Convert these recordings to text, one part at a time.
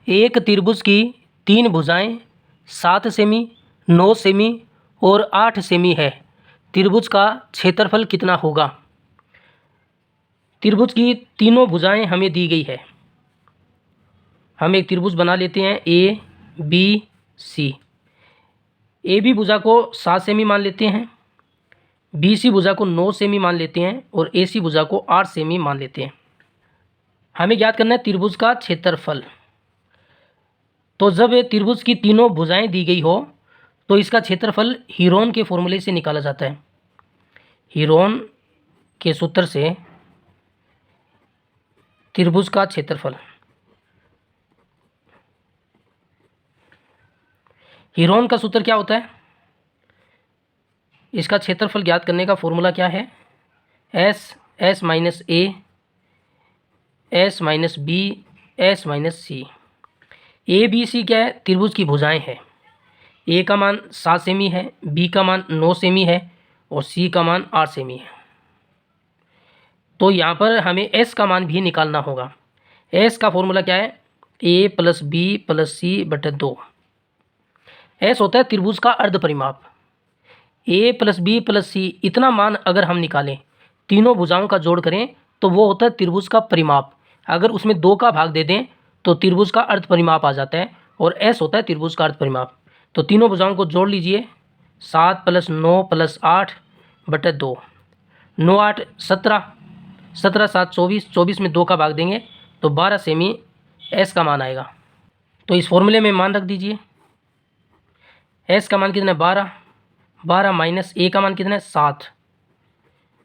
एक त्रिभुज की 3 भुजाएं 7 सेमी, 9 सेमी और 8 सेमी है। त्रिभुज का क्षेत्रफल कितना होगा? त्रिभुज की तीनों भुजाएं हमें दी गई है। हम एक त्रिभुज बना लेते हैं ए बी सी। ए बी भुजा को 7 सेमी मान लेते हैं, बी सी भुजा को 9 सेमी मान लेते हैं और ए सी भुजा को 8 सेमी मान लेते हैं। हमें ज्ञात करना है त्रिभुज का क्षेत्रफल। तो जब त्रिभुज की तीनों भुजाएं दी गई हो तो इसका क्षेत्रफल हीरोन के फॉर्मूले से निकाला जाता है। हीरोन के सूत्र से त्रिभुज का क्षेत्रफल, हीरोन का सूत्र क्या होता है? इसका क्षेत्रफल ज्ञात करने का फॉर्मूला क्या है? S minus A, S minus B, S minus C. A B C क्या है? त्रिभुज की भुजाएं हैं। ए का मान 7 सेमी है, बी का मान 9 सेमी है और सी का मान 8 सेमी है। तो यहाँ पर हमें एस का मान भी निकालना होगा। एस का फॉर्मूला क्या है? ए प्लस बी प्लस सी बटे 2। एस होता है त्रिभुज का अर्ध परिमाप। ए प्लस बी प्लस सी इतना मान अगर हम निकालें, तीनों भुजाओं का जोड़ करें, तो वो होता है त्रिभुज का परिमाप। अगर उसमें 2 का भाग दे दें तो त्रिभुज का अर्ध परिमाप आ जाता है और एस होता है त्रिभुज का अर्ध परिमाप। तो तीनों भुजाओं को जोड़ लीजिए, 7 प्लस 9 प्लस 8 बटे 2। 9 8 17, 17 7 24, 24 में 2 का भाग देंगे तो 12 सेमी एस का मान आएगा। तो इस फॉर्मूले में मान रख दीजिए। एस का मान कितना है? 12। 12 माइनस ए का मान कितना है? 7।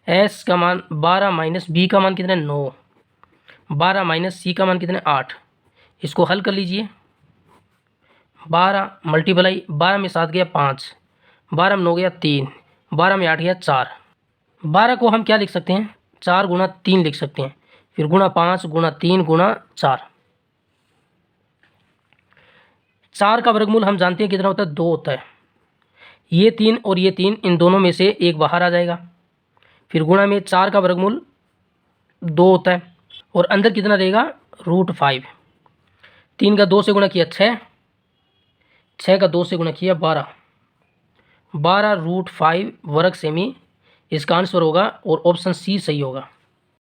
एस का मान 12 माइनस बी का मान कितना है? 9। 12 माइनस सी का मान कितना है? 8। इसको हल कर लीजिए। 12 मल्टीप्लाई, 12 में 7 गया 5, 12 में 9 गया 3, 12 में 8 गया 4। 12 को हम क्या लिख सकते हैं? 4 गुणा 3 लिख सकते हैं, फिर गुणा 5 गुणा 3 गुणा 4। 4 का वर्गमूल हम जानते हैं कितना होता है? 2 होता है। ये 3 और ये 3, इन दोनों में से एक बाहर आ जाएगा। फिर गुणा में 4 का वर्गमूल 2 होता है और अंदर कितना रहेगा? √5। 3 का 2 से गुणा किया 6, 6 का 2 से गुणा किया 12, 12 √5 वर्ग सेमी इसका आंसर होगा और ऑप्शन सी सही होगा।